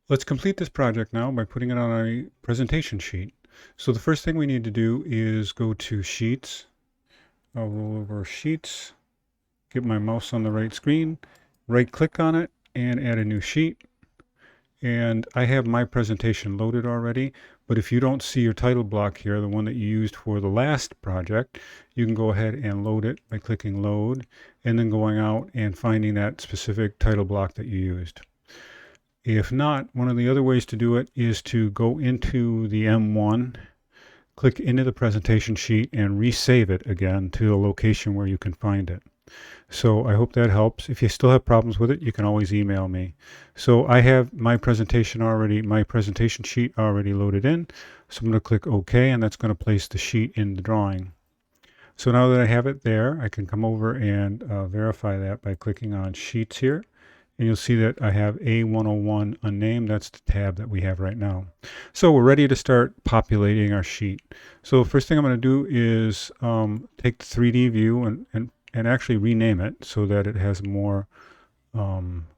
Let's complete this project now by putting it on a presentation sheet. So the first thing we need to do is go to Sheets. I'll roll over Sheets, get my mouse on the right screen, right click on it, and add a new sheet. And I have my presentation loaded already, but if you don't see your title block here, the one that you used for the last project, you can go ahead and load it by clicking Load, and then going out and finding that specific title block that you used. If not, one of the other ways to do it is to go into the M1, click into the presentation sheet, and resave it again to the location where you can find it. So I hope that helps. If you still have problems with it, you can always email me. So I have my presentation sheet already loaded in. So I'm going to click OK, and that's going to place the sheet in the drawing. So now that I have it there, I can come over and verify that by clicking on Sheets here. And you'll see that I have A101 unnamed. That's the tab that we have right now. So we're ready to start populating our sheet. So first thing I'm going to do is take the 3D view and actually rename it so that it has a more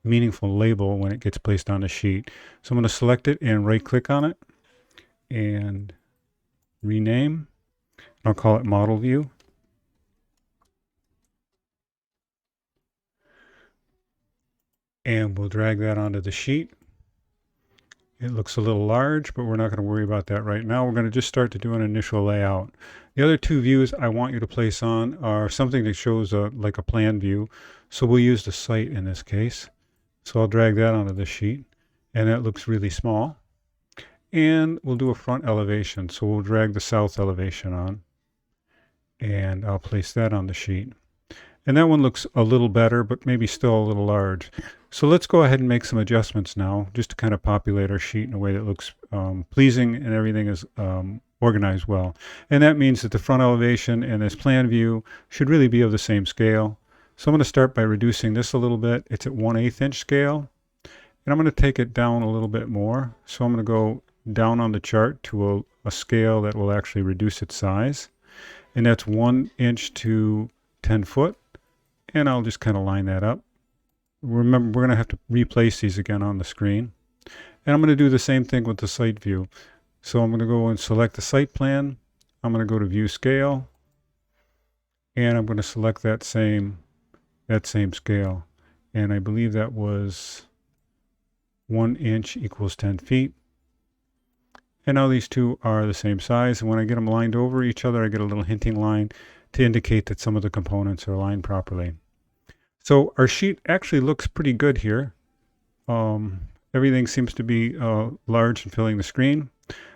meaningful label when it gets placed on the sheet. So I'm going to select it and right click on it and rename. I'll call it Model View. And we'll drag that onto the sheet. It looks a little large, but we're not going to worry about that right now. We're going to just start to do an initial layout. The other two views I want you to place on are something that shows like a plan view. So we'll use the site in this case. So I'll drag that onto the sheet, and that looks really small. And we'll do a front elevation. So we'll drag the south elevation on, and I'll place that on the sheet. And that one looks a little better, but maybe still a little large. So let's go ahead and make some adjustments now, just to kind of populate our sheet in a way that looks pleasing and everything is organized well. And that means that the front elevation and this plan view should really be of the same scale. So I'm going to start by reducing this a little bit. It's at 1/8 inch scale. And I'm going to take it down a little bit more. So I'm going to go down on the chart to a scale that will actually reduce its size. And that's 1 inch to 10 foot. And I'll just kind of line that up. Remember, we're going to have to replace these again on the screen. And I'm going to do the same thing with the site view. So I'm going to go and select the site plan. I'm going to go to View Scale. And I'm going to select that same scale. And I believe that was 1 inch equals 10 feet. And now these two are the same size. And when I get them lined over each other, I get a little hinting line to indicate that some of the components are aligned properly. So our sheet actually looks pretty good here. Everything seems to be large and filling the screen.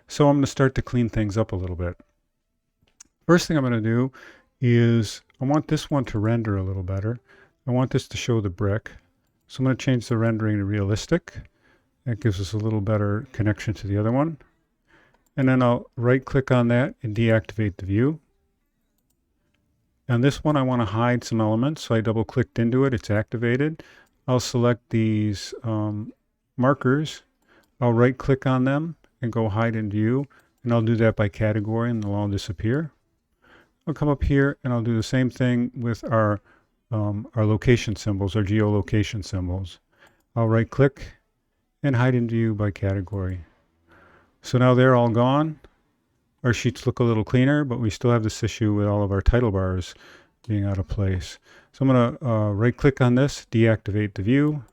So I'm going to start to clean things up a little bit. First thing I'm going to do is I want this one to render a little better. I want this to show the brick. So I'm going to change the rendering to realistic. That gives us a little better connection to the other one. And then I'll right click on that and deactivate the view. On this one, I want to hide some elements, so I double-clicked into it. It's activated. I'll select these markers. I'll right-click on them and go Hide in View, and I'll do that by category, and they'll all disappear. I'll come up here, and I'll do the same thing with our location symbols, our geolocation symbols. I'll right-click and Hide in View by category. So now they're all gone. Our sheets look a little cleaner, but we still have this issue with all of our title bars being out of place. So I'm going to right-click on this, deactivate the view.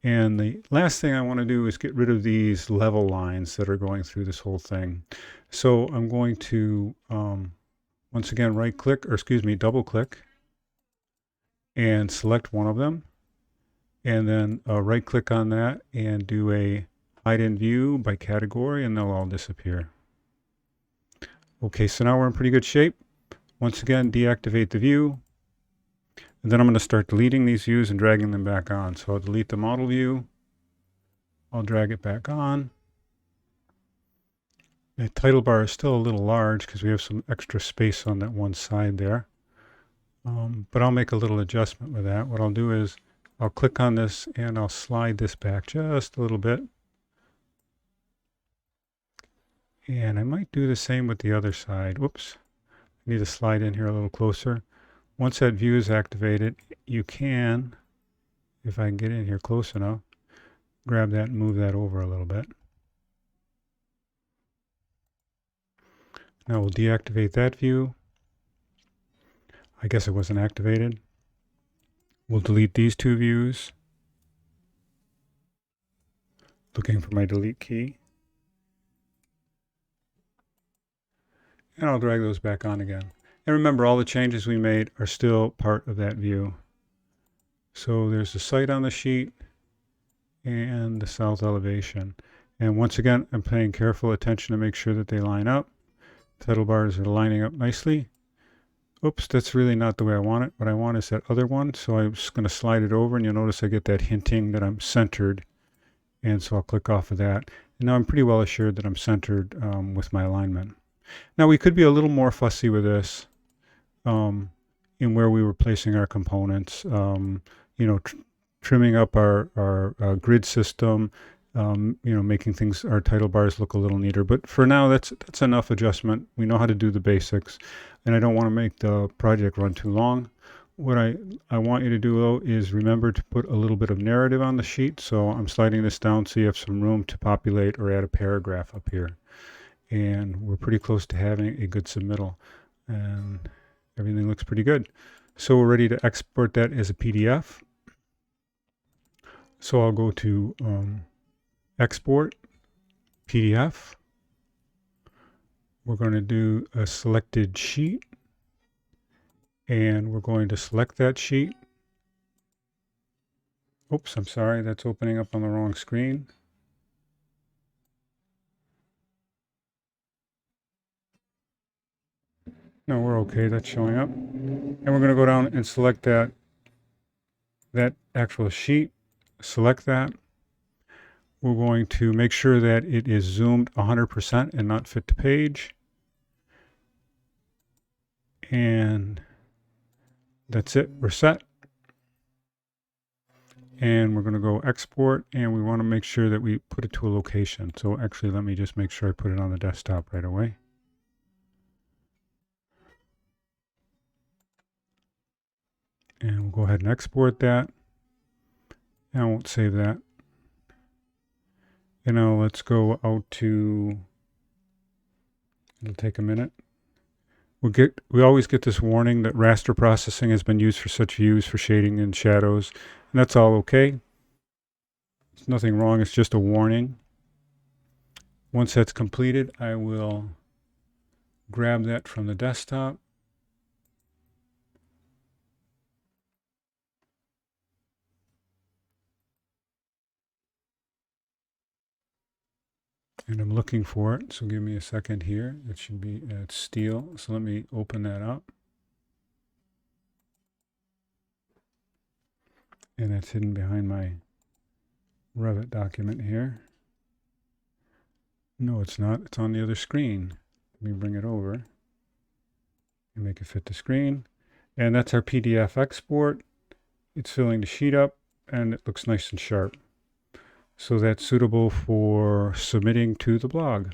And the last thing I want to do is get rid of these level lines that are going through this whole thing. So I'm going to, once again, double-click and select one of them. And then right-click on that and do a Hide in View by category, and they'll all disappear. Okay, so now we're in pretty good shape. Once again, deactivate the view. And then I'm going to start deleting these views and dragging them back on. So I'll delete the model view. I'll drag it back on. The title bar is still a little large because we have some extra space on that one side there. But I'll make a little adjustment with that. What I'll do is I'll click on this and I'll slide this back just a little bit. And I might do the same with the other side. Whoops. I need to slide in here a little closer. Once that view is activated, you can, if I can get in here close enough, grab that and move that over a little bit. Now we'll deactivate that view. I guess it wasn't activated. We'll delete these two views. Looking for my delete key. And I'll drag those back on again. And remember, all the changes we made are still part of that view. So there's the site on the sheet and the south elevation. And once again, I'm paying careful attention to make sure that they line up. Title bars are lining up nicely. Oops, that's really not the way I want it. What I want is that other one. So I'm just going to slide it over, and you'll notice I get that hinting that I'm centered. And so I'll click off of that. And now I'm pretty well assured that I'm centered with my alignment. Now we could be a little more fussy with this in where we were placing our components. Trimming up our grid system, making our title bars look a little neater. But for now, that's enough adjustment. We know how to do the basics, and I don't want to make the project run too long. What I want you to do, though, is remember to put a little bit of narrative on the sheet. So I'm sliding this down so you have some room to populate or add a paragraph up here. And we're pretty close to having a good submittal, and everything looks pretty good. So we're ready to export that as a PDF. So I'll go to Export, PDF. We're going to do a selected sheet, and we're going to select that sheet. Oops, I'm sorry, that's opening up on the wrong screen. No, we're okay, that's showing up. And we're going to go down and select that actual sheet. Select that. We're going to make sure that it is zoomed 100% and not fit to page. And that's it, we're set. And we're going to go export, and we want to make sure that we put it to a location. So actually, let me just make sure I put it on the desktop right away. And we'll go ahead and export that. And I won't save that. And now let's go out to, it'll take a minute. We always get this warning that raster processing has been used for such views for shading and shadows. And that's all okay. There's nothing wrong, it's just a warning. Once that's completed, I will grab that from the desktop. And I'm looking for it, so give me a second here. It should be at steel, so let me open that up. And that's hidden behind my Revit document here. No, it's not. It's on the other screen. Let me bring it over and make it fit the screen. And that's our PDF export. It's filling the sheet up, and it looks nice and sharp. So that's suitable for submitting to the blog.